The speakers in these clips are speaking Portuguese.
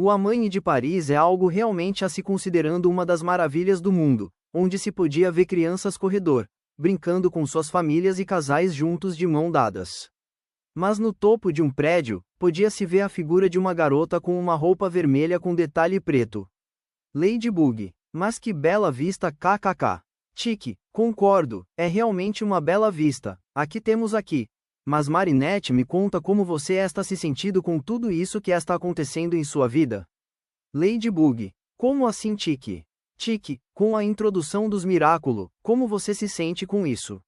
O Amanhe de Paris é algo realmente a se considerando uma das maravilhas do mundo, onde se podia ver crianças corredor, brincando com suas famílias e casais juntos de mão dadas. Mas no topo de um prédio, podia-se ver a figura de uma garota com uma roupa vermelha com detalhe preto. Ladybug, mas que bela vista kkk. Tiki, concordo, é realmente uma bela vista, aqui temos aqui. Mas Marinette, me conta como você está se sentindo com tudo isso que está acontecendo em sua vida? Ladybug, como assim Tiki? Tiki, com a introdução dos Miraculo, como você se sente com isso?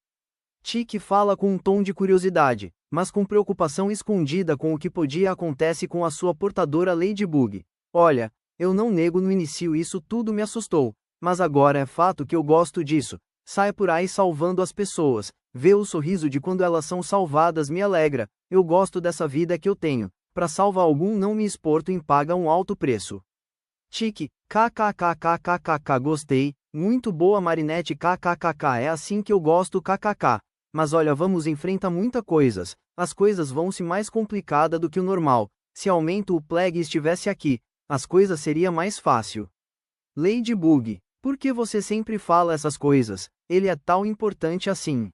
Tiki fala com um tom de curiosidade, mas com preocupação escondida com o que podia acontecer com a sua portadora Ladybug. Olha, eu não nego no início isso tudo me assustou, mas agora é fato que eu gosto disso. Sai por aí salvando as pessoas, ver o sorriso de quando elas são salvadas me alegra, eu gosto dessa vida que eu tenho, para salvar algum não me exporto em paga um alto preço. Tiki, kkkkkk gostei, muito boa Marinette kkkk é assim que eu gosto kkk, mas olha vamos enfrentar muita coisas, as coisas vão se mais complicada do que o normal, se aumento o Plague estivesse aqui, as coisas seria mais fácil. Ladybug, por que você sempre fala essas coisas, ele é tão importante assim.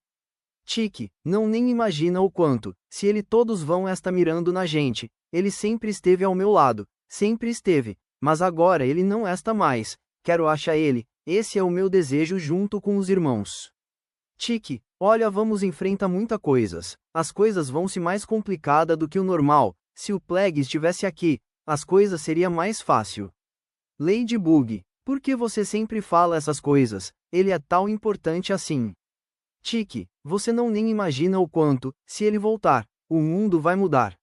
Tiki, não nem imagina o quanto, se ele todos vão estar mirando na gente, ele sempre esteve ao meu lado, sempre esteve, mas agora ele não está mais, quero achar ele, esse é o meu desejo junto com os irmãos. Tiki, olha vamos enfrentar muita coisas, as coisas vão se mais complicada do que o normal, se o Plague estivesse aqui, as coisas seria mais fácil. Ladybug, por que você sempre fala essas coisas, ele é tão importante assim. Tiki, você não nem imagina o quanto, se ele voltar, o mundo vai mudar.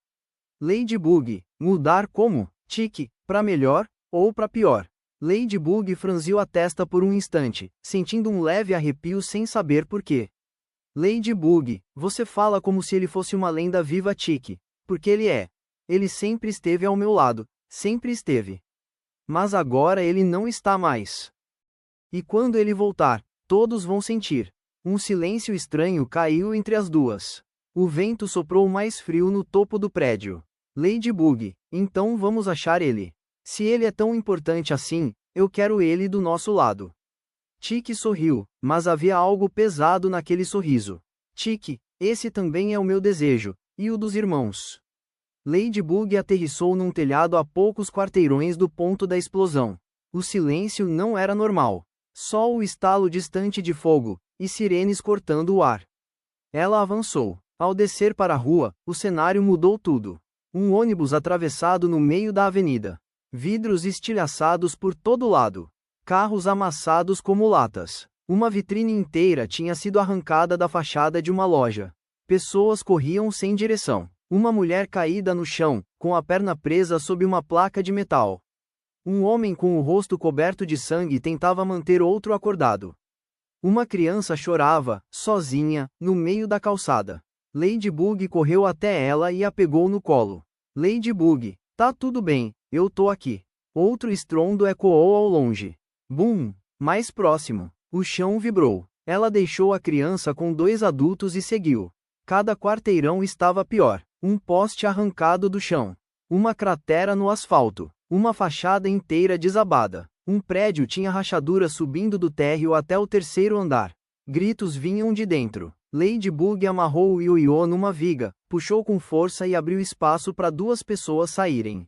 Ladybug, mudar como? Tiki, para melhor, ou para pior? Ladybug franziu a testa por um instante, sentindo um leve arrepio sem saber por quê. Ladybug, você fala como se ele fosse uma lenda viva Tiki, porque ele é. Ele sempre esteve ao meu lado, sempre esteve. Mas agora ele não está mais. E quando ele voltar, todos vão sentir. Um silêncio estranho caiu entre as duas. O vento soprou mais frio no topo do prédio. Ladybug, então vamos achar ele. Se ele é tão importante assim, eu quero ele do nosso lado. Tiki sorriu, mas havia algo pesado naquele sorriso. Tiki, esse também é o meu desejo, e o dos irmãos. Ladybug aterrissou num telhado a poucos quarteirões do ponto da explosão. O silêncio não era normal. Só o estalo distante de fogo, e sirenes cortando o ar. Ela avançou. Ao descer para a rua, o cenário mudou tudo. Um ônibus atravessado no meio da avenida. Vidros estilhaçados por todo lado. Carros amassados como latas. Uma vitrine inteira tinha sido arrancada da fachada de uma loja. Pessoas corriam sem direção. Uma mulher caída no chão, com a perna presa sob uma placa de metal. Um homem com o rosto coberto de sangue tentava manter outro acordado. Uma criança chorava, sozinha, no meio da calçada. Ladybug correu até ela e a pegou no colo. Ladybug, tá tudo bem, eu tô aqui. Outro estrondo ecoou ao longe. Bum! Mais próximo. O chão vibrou. Ela deixou a criança com dois adultos e seguiu. Cada quarteirão estava pior. Um poste arrancado do chão. Uma cratera no asfalto. Uma fachada inteira desabada. Um prédio tinha rachaduras subindo do térreo até o terceiro andar. Gritos vinham de dentro. Ladybug amarrou o ioiô numa viga, puxou com força e abriu espaço para duas pessoas saírem.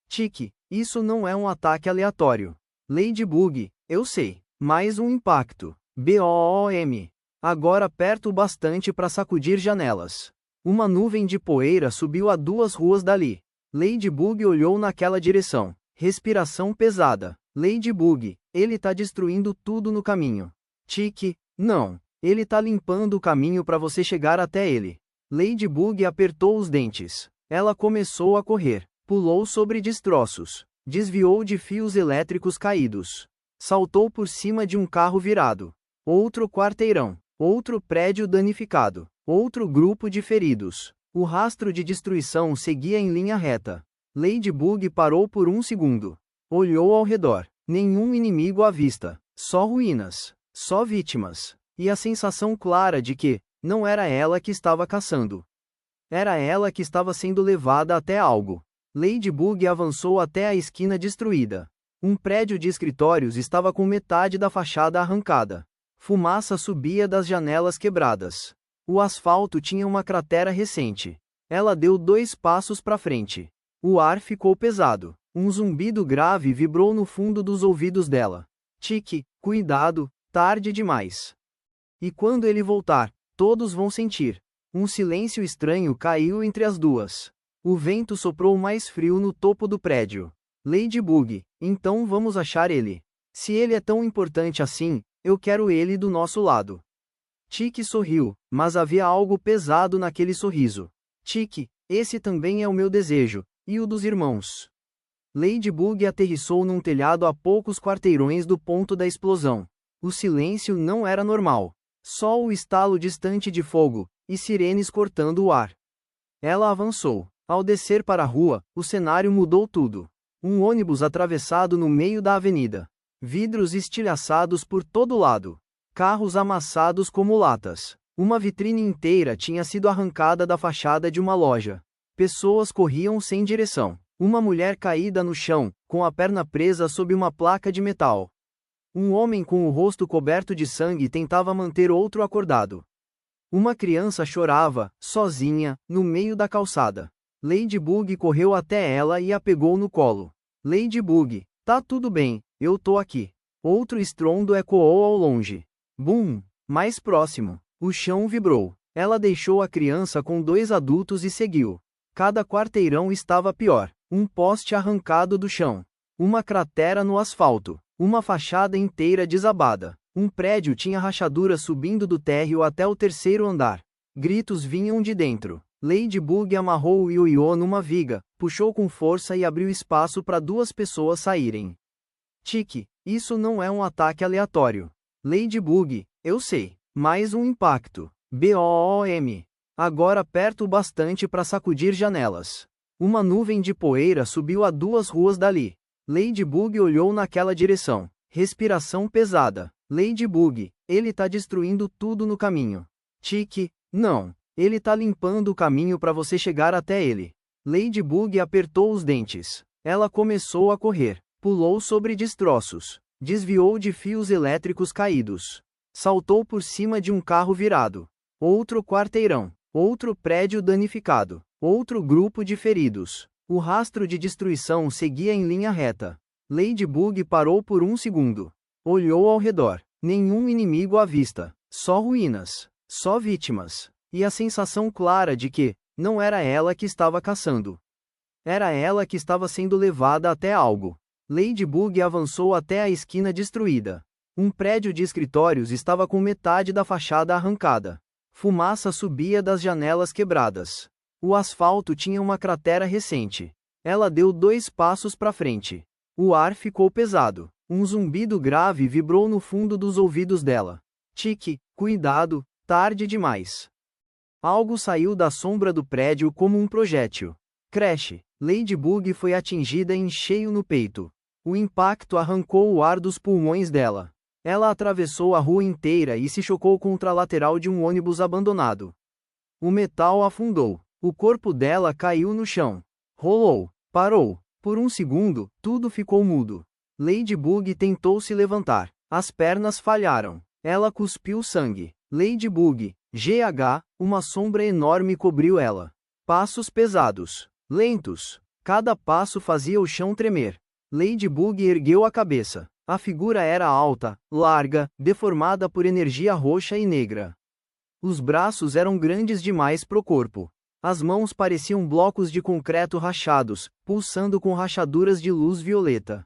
Tiki, isso não é um ataque aleatório. Ladybug, eu sei. Mais um impacto. BOOM. Agora perto o bastante para sacudir janelas. Uma nuvem de poeira subiu a 2 ruas dali. Ladybug olhou naquela direção. Respiração pesada. Ladybug, ele tá destruindo tudo no caminho. Tiki, não. Ele tá limpando o caminho para você chegar até ele. Ladybug apertou os dentes. Ela começou a correr. Pulou sobre destroços. Desviou de fios elétricos caídos. Saltou por cima de um carro virado. Outro quarteirão. Outro prédio danificado. Outro grupo de feridos. O rastro de destruição seguia em linha reta. Ladybug parou por um segundo. Olhou ao redor. Nenhum inimigo à vista. Só ruínas. Só vítimas. E a sensação clara de que, não era ela que estava caçando. Era ela que estava sendo levada até algo. Ladybug avançou até a esquina destruída. Um prédio de escritórios estava com metade da fachada arrancada. Fumaça subia das janelas quebradas. O asfalto tinha uma cratera recente. Ela deu 2 passos para frente. O ar ficou pesado. Um zumbido grave vibrou no fundo dos ouvidos dela. Tique, cuidado, tarde demais. E quando ele voltar, todos vão sentir. Um silêncio estranho caiu entre as duas. O vento soprou mais frio no topo do prédio. Ladybug, então vamos achar ele. Se ele é tão importante assim, eu quero ele do nosso lado. Tique sorriu, mas havia algo pesado naquele sorriso. Tique, esse também é o meu desejo, e o dos irmãos. Ladybug aterrissou num telhado a poucos quarteirões do ponto da explosão. O silêncio não era normal. Só o estalo distante de fogo, e sirenes cortando o ar. Ela avançou. Ao descer para a rua, o cenário mudou tudo. Um ônibus atravessado no meio da avenida. Vidros estilhaçados por todo lado. Carros amassados como latas. Uma vitrine inteira tinha sido arrancada da fachada de uma loja. Pessoas corriam sem direção. Uma mulher caída no chão, com a perna presa sob uma placa de metal. Um homem com o rosto coberto de sangue tentava manter outro acordado. Uma criança chorava, sozinha, no meio da calçada. Ladybug correu até ela e a pegou no colo. Ladybug, tá tudo bem, eu tô aqui. Outro estrondo ecoou ao longe. Bum! Mais próximo. O chão vibrou. Ela deixou a criança com 2 adultos e seguiu. Cada quarteirão estava pior. Um poste arrancado do chão. Uma cratera no asfalto. Uma fachada inteira desabada. Um prédio tinha rachaduras subindo do térreo até o 3º andar. Gritos vinham de dentro. Ladybug amarrou o ioiô numa viga, puxou com força e abriu espaço para 2 pessoas saírem. Tique, isso não é um ataque aleatório. Ladybug, eu sei. Mais um impacto. BOOM. Agora perto o bastante para sacudir janelas. Uma nuvem de poeira subiu a 2 ruas dali. Ladybug olhou naquela direção. Respiração pesada. Ladybug, ele tá destruindo tudo no caminho. Tique, não. Ele tá limpando o caminho para você chegar até ele. Ladybug apertou os dentes. Ela começou a correr. Pulou sobre destroços. Desviou de fios elétricos caídos. Saltou por cima de um carro virado. Outro quarteirão. Outro prédio danificado. Outro grupo de feridos. O rastro de destruição seguia em linha reta. Ladybug parou por um segundo. Olhou ao redor. Nenhum inimigo à vista. Só ruínas. Só vítimas. E a sensação clara de que, não era ela que estava caçando. Era ela que estava sendo levada até algo. Ladybug avançou até a esquina destruída. Um prédio de escritórios estava com metade da fachada arrancada. Fumaça subia das janelas quebradas. O asfalto tinha uma cratera recente. Ela deu 2 passos para frente. O ar ficou pesado. Um zumbido grave vibrou no fundo dos ouvidos dela. Tique, cuidado, tarde demais. Algo saiu da sombra do prédio como um projétil. Crash! Ladybug foi atingida em cheio no peito. O impacto arrancou o ar dos pulmões dela. Ela atravessou a rua inteira e se chocou contra a lateral de um ônibus abandonado. O metal afundou. O corpo dela caiu no chão. Rolou. Parou. Por um segundo, tudo ficou mudo. Ladybug tentou se levantar. As pernas falharam. Ela cuspiu sangue. Ladybug, GH, uma sombra enorme cobriu ela. Passos pesados. Lentos. Cada passo fazia o chão tremer. Ladybug ergueu a cabeça. A figura era alta, larga, deformada por energia roxa e negra. Os braços eram grandes demais pro corpo. As mãos pareciam blocos de concreto rachados, pulsando com rachaduras de luz violeta.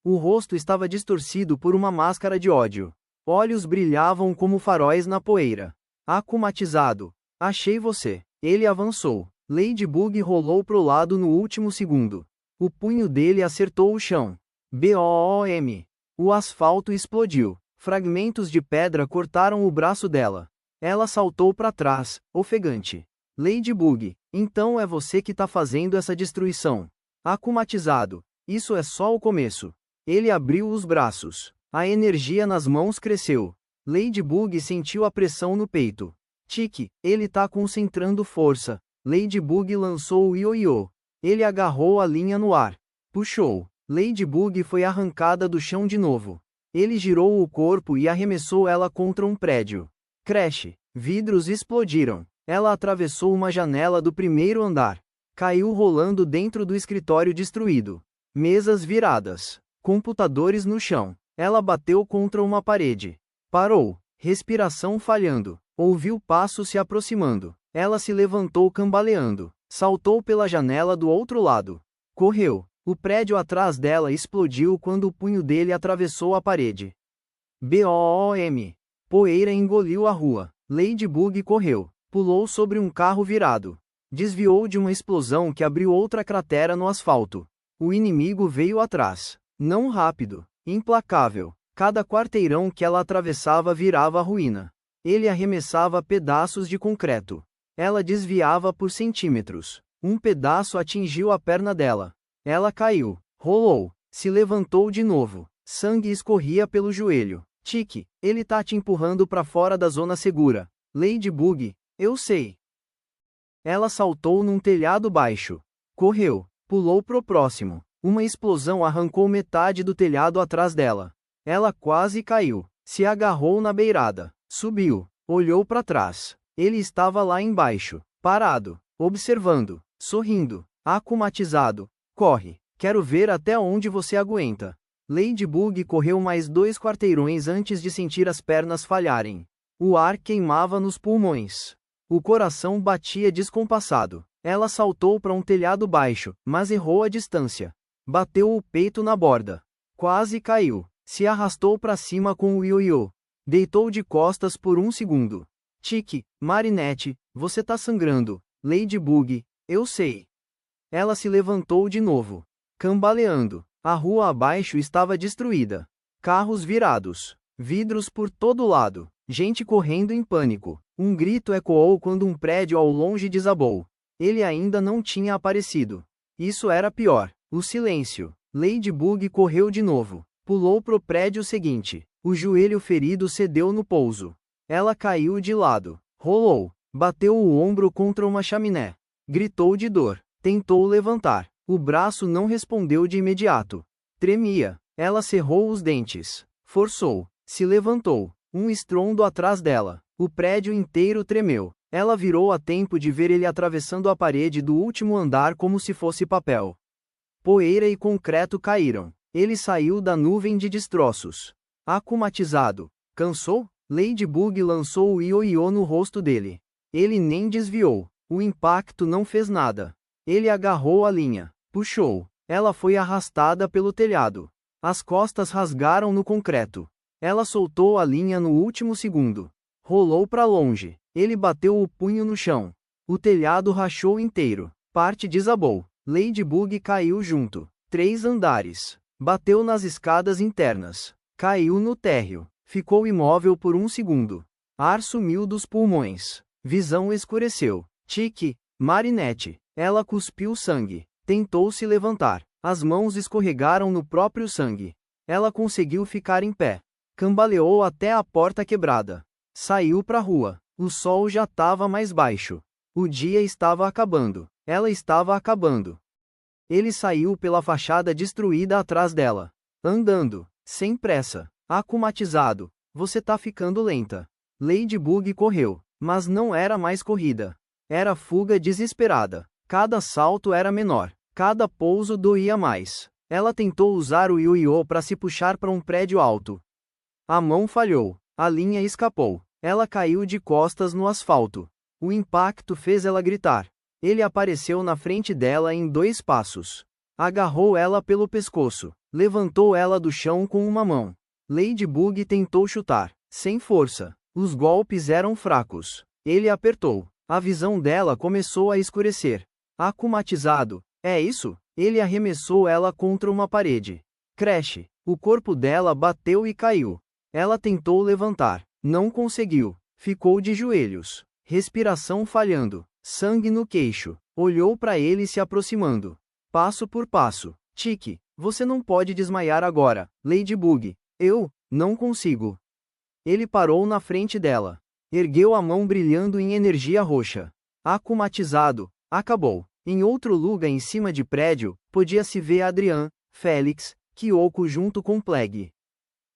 O rosto estava distorcido por uma máscara de ódio. Olhos brilhavam como faróis na poeira. Akumatizado. Achei você. Ele avançou. Ladybug rolou pro lado no último segundo. O punho dele acertou o chão. BOOM. O asfalto explodiu. Fragmentos de pedra cortaram o braço dela. Ela saltou para trás, ofegante. Ladybug, então é você que tá fazendo essa destruição. Akumatizado. Isso é só o começo. Ele abriu os braços. A energia nas mãos cresceu. Ladybug sentiu a pressão no peito. Tique, ele tá concentrando força. Ladybug lançou o ioiô. Ele agarrou a linha no ar. Puxou. Ladybug foi arrancada do chão de novo. Ele girou o corpo e arremessou ela contra um prédio. Crash. Vidros explodiram. Ela atravessou uma janela do primeiro andar. Caiu rolando dentro do escritório destruído. Mesas viradas. Computadores no chão. Ela bateu contra uma parede. Parou. Respiração falhando. Ouviu passos se aproximando. Ela se levantou cambaleando. Saltou pela janela do outro lado. Correu. O prédio atrás dela explodiu quando o punho dele atravessou a parede. BOOM. Poeira engoliu a rua. Ladybug correu. Pulou sobre um carro virado. Desviou de uma explosão que abriu outra cratera no asfalto. O inimigo veio atrás. Não rápido. Implacável. Cada quarteirão que ela atravessava virava ruína. Ele arremessava pedaços de concreto. Ela desviava por centímetros. Um pedaço atingiu a perna dela. Ela caiu. Rolou. Se levantou de novo. Sangue escorria pelo joelho. Tique, ele tá te empurrando para fora da zona segura. Ladybug, eu sei. Ela saltou num telhado baixo. Correu. Pulou pro próximo. Uma explosão arrancou metade do telhado atrás dela. Ela quase caiu. Se agarrou na beirada. Subiu. Olhou para trás. Ele estava lá embaixo. Parado. Observando. Sorrindo. Acumatizado. Corre. Quero ver até onde você aguenta. Ladybug correu mais 2 quarteirões antes de sentir as pernas falharem. O ar queimava nos pulmões. O coração batia descompassado. Ela saltou para um telhado baixo, mas errou a distância. Bateu o peito na borda. Quase caiu. Se arrastou para cima com o ioiô. Deitou de costas por um segundo. Tique, Marinette, você tá sangrando. Ladybug, eu sei. Ela se levantou de novo. Cambaleando. A rua abaixo estava destruída. Carros virados. Vidros por todo lado. Gente correndo em pânico. Um grito ecoou quando um prédio ao longe desabou. Ele ainda não tinha aparecido. Isso era pior. O silêncio. Ladybug correu de novo. Pulou pro prédio seguinte. O joelho ferido cedeu no pouso. Ela caiu de lado. Rolou. Bateu o ombro contra uma chaminé. Gritou de dor. Tentou levantar. O braço não respondeu de imediato. Tremia. Ela cerrou os dentes. Forçou. Se levantou. Um estrondo atrás dela. O prédio inteiro tremeu. Ela virou a tempo de ver ele atravessando a parede do último andar como se fosse papel. Poeira e concreto caíram. Ele saiu da nuvem de destroços. Acumatizado. Cansou? Ladybug lançou o ioiô no rosto dele. Ele nem desviou. O impacto não fez nada. Ele agarrou a linha. Puxou. Ela foi arrastada pelo telhado. As costas rasgaram no concreto. Ela soltou a linha no último segundo. Rolou para longe. Ele bateu o punho no chão. O telhado rachou inteiro. Parte desabou. Ladybug caiu junto. 3 andares. Bateu nas escadas internas. Caiu no térreo. Ficou imóvel por um segundo. Ar sumiu dos pulmões. Visão escureceu. Tique, Marinette. Ela cuspiu sangue. Tentou se levantar. As mãos escorregaram no próprio sangue. Ela conseguiu ficar em pé. Cambaleou até a porta quebrada. Saiu pra rua. O sol já estava mais baixo. O dia estava acabando. Ela estava acabando. Ele saiu pela fachada destruída atrás dela. Andando. Sem pressa. Acumatizado. Você tá ficando lenta. Ladybug correu. Mas não era mais corrida. Era fuga desesperada. Cada salto era menor. Cada pouso doía mais. Ela tentou usar o ioiô para se puxar para um prédio alto. A mão falhou. A linha escapou. Ela caiu de costas no asfalto. O impacto fez ela gritar. Ele apareceu na frente dela em 2 passos. Agarrou ela pelo pescoço. Levantou ela do chão com uma mão. Ladybug tentou chutar. Sem força. Os golpes eram fracos. Ele apertou. A visão dela começou a escurecer. Acumatizado. É isso? Ele arremessou ela contra uma parede. Crash. O corpo dela bateu e caiu. Ela tentou levantar. Não conseguiu. Ficou de joelhos. Respiração falhando. Sangue no queixo. Olhou para ele se aproximando. Passo por passo. Tique, você não pode desmaiar agora, Ladybug. Eu, não consigo. Ele parou na frente dela. Ergueu a mão brilhando em energia roxa. Acumatizado. Acabou. Em outro lugar em cima de prédio, podia-se ver Adrian, Félix, Kyoko junto com Plague.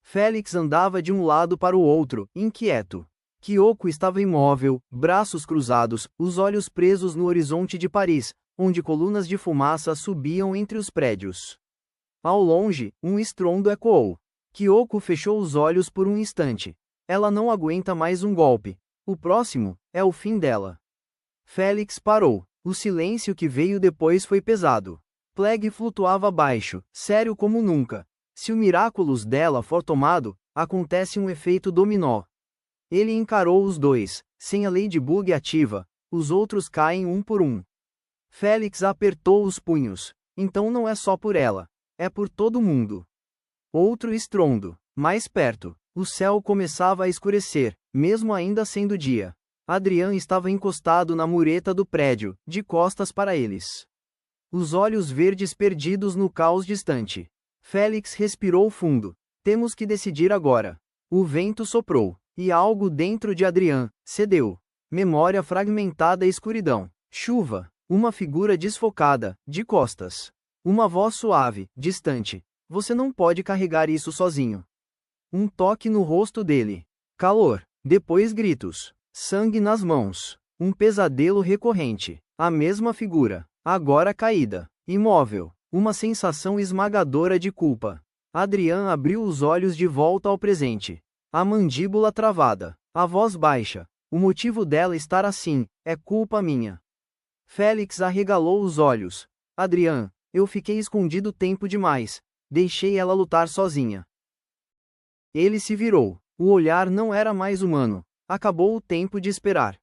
Félix andava de um lado para o outro, inquieto. Kyoko estava imóvel, braços cruzados, os olhos presos no horizonte de Paris, onde colunas de fumaça subiam entre os prédios. Ao longe, um estrondo ecoou. Kyoko fechou os olhos por um instante. Ela não aguenta mais um golpe. O próximo é o fim dela. Félix parou. O silêncio que veio depois foi pesado. Plague flutuava abaixo, sério como nunca. Se o Miraculous dela for tomado, acontece um efeito dominó. Ele encarou os dois. Sem a Ladybug ativa, os outros caem um por um. Félix apertou os punhos. Então não é só por ela. É por todo mundo. Outro estrondo. Mais perto. O céu começava a escurecer, mesmo ainda sendo dia. Adrian estava encostado na mureta do prédio, de costas para eles. Os olhos verdes perdidos no caos distante. Félix respirou fundo. Temos que decidir agora. O vento soprou, e algo dentro de Adrian cedeu. Memória fragmentada e escuridão. Chuva. Uma figura desfocada, de costas. Uma voz suave, distante. Você não pode carregar isso sozinho. Um toque no rosto dele. Calor. Depois gritos. Sangue nas mãos. Um pesadelo recorrente. A mesma figura. Agora caída. Imóvel. Uma sensação esmagadora de culpa. Adrian abriu os olhos de volta ao presente. A mandíbula travada. A voz baixa. O motivo dela estar assim, é culpa minha. Félix arregalou os olhos. Adrian, eu fiquei escondido tempo demais. Deixei ela lutar sozinha. Ele se virou. O olhar não era mais humano. Acabou o tempo de esperar.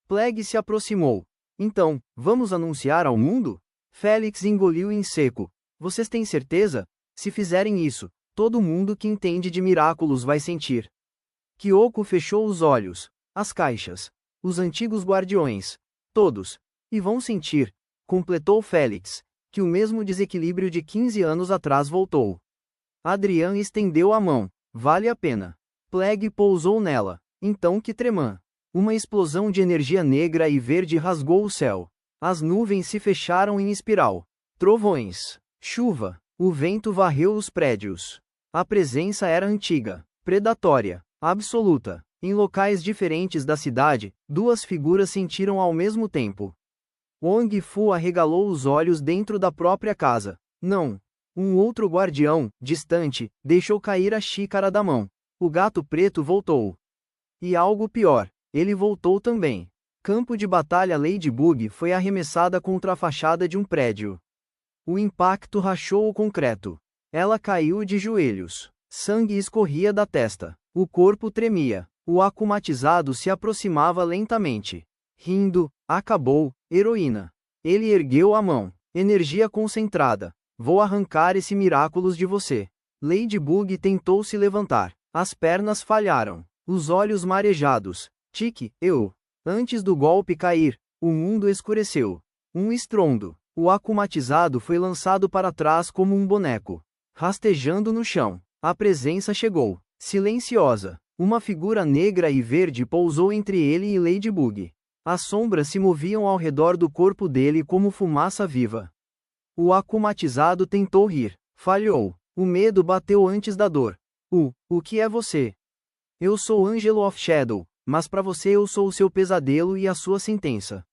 Plague se aproximou. Então, vamos anunciar ao mundo? Félix engoliu em seco. Vocês têm certeza? Se fizerem isso, todo mundo que entende de Miraculous vai sentir. Kyoko fechou os olhos. As caixas. Os antigos guardiões. Todos. E vão sentir, completou Félix, que o mesmo desequilíbrio de 15 anos atrás voltou. Adrian estendeu a mão. Vale a pena. Plague pousou nela. Então que tremã. Uma explosão de energia negra e verde rasgou o céu. As nuvens se fecharam em espiral. Trovões. Chuva. O vento varreu os prédios. A presença era antiga, predatória, absoluta. Em locais diferentes da cidade, duas figuras sentiram ao mesmo tempo. Wong Fu arregalou os olhos dentro da própria casa. Não. Um outro guardião, distante, deixou cair a xícara da mão. O gato preto voltou. E algo pior, ele voltou também. Campo de batalha Ladybug foi arremessada contra a fachada de um prédio. O impacto rachou o concreto. Ela caiu de joelhos. Sangue escorria da testa. O corpo tremia. O akumatizado se aproximava lentamente. Rindo, acabou, heroína. Ele ergueu a mão. Energia concentrada. Vou arrancar esse Miraculous de você. Ladybug tentou se levantar. As pernas falharam. Os olhos marejados. Tique, eu. Antes do golpe cair, o mundo escureceu. Um estrondo. O akumatizado foi lançado para trás como um boneco. Rastejando no chão. A presença chegou. Silenciosa. Uma figura negra e verde pousou entre ele e Ladybug. As sombras se moviam ao redor do corpo dele como fumaça viva. O akumatizado tentou rir. Falhou. O medo bateu antes da dor. O que é você? Eu sou Angelo of Shadow, mas para você eu sou o seu pesadelo e a sua sentença.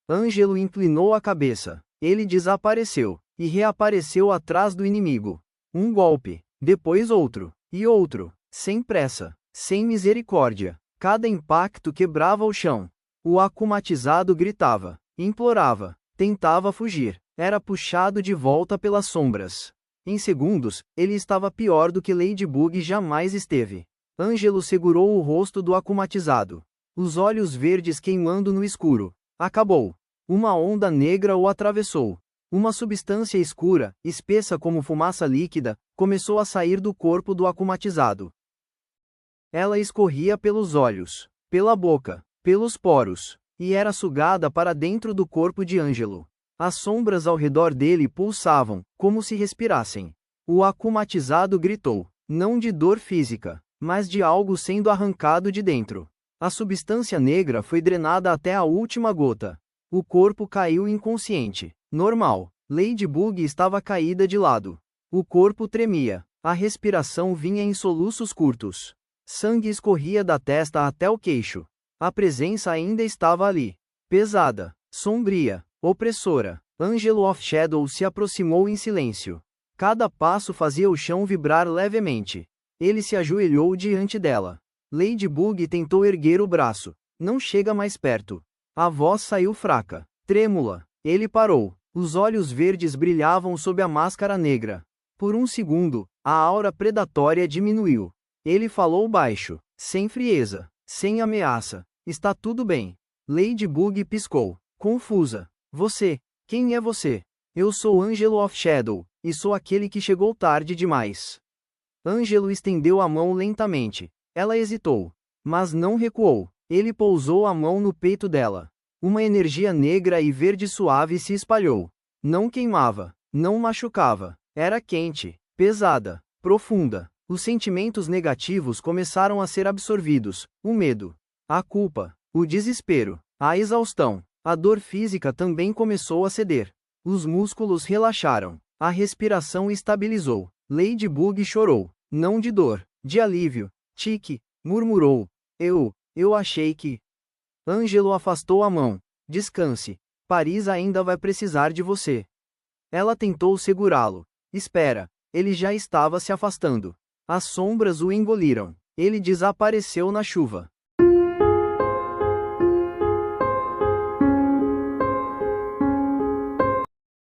Angelo inclinou a cabeça. Ele desapareceu. E reapareceu atrás do inimigo. Um golpe. Depois outro. E outro. Sem pressa. Sem misericórdia. Cada impacto quebrava o chão. O akumatizado gritava. Implorava. Tentava fugir. Era puxado de volta pelas sombras. Em segundos, ele estava pior do que Ladybug jamais esteve. Angelo segurou o rosto do akumatizado. Os olhos verdes queimando no escuro. Acabou. Uma onda negra o atravessou. Uma substância escura, espessa como fumaça líquida, começou a sair do corpo do akumatizado. Ela escorria pelos olhos, pela boca, pelos poros, e era sugada para dentro do corpo de Angelo. As sombras ao redor dele pulsavam, como se respirassem. O akumatizado gritou, não de dor física, mas de algo sendo arrancado de dentro. A substância negra foi drenada até a última gota. O corpo caiu inconsciente. Normal. Ladybug estava caída de lado. O corpo tremia. A respiração vinha em soluços curtos. Sangue escorria da testa até o queixo. A presença ainda estava ali. Pesada, sombria, opressora. Angelo of Shadow se aproximou em silêncio. Cada passo fazia o chão vibrar levemente. Ele se ajoelhou diante dela. Ladybug tentou erguer o braço. Não chega mais perto. A voz saiu fraca, trêmula. Ele parou. Os olhos verdes brilhavam sob a máscara negra. Por um segundo, a aura predatória diminuiu. Ele falou baixo, sem frieza, sem ameaça. Está tudo bem. Ladybug piscou, confusa. Você? Quem é você? Eu sou Angelo of Shadow, e sou aquele que chegou tarde demais. Angelo estendeu a mão lentamente. Ela hesitou, mas não recuou. Ele pousou a mão no peito dela. Uma energia negra e verde suave se espalhou. Não queimava, não machucava. Era quente, pesada, profunda. Os sentimentos negativos começaram a ser absorvidos: o medo, a culpa, o desespero, a exaustão. A dor física também começou a ceder. Os músculos relaxaram. A respiração estabilizou. Ladybug chorou. Não de dor, de alívio. Tique, murmurou. Eu achei que... Angelo afastou a mão. Descanse. Paris ainda vai precisar de você. Ela tentou segurá-lo. Espera. Ele já estava se afastando. As sombras o engoliram. Ele desapareceu na chuva.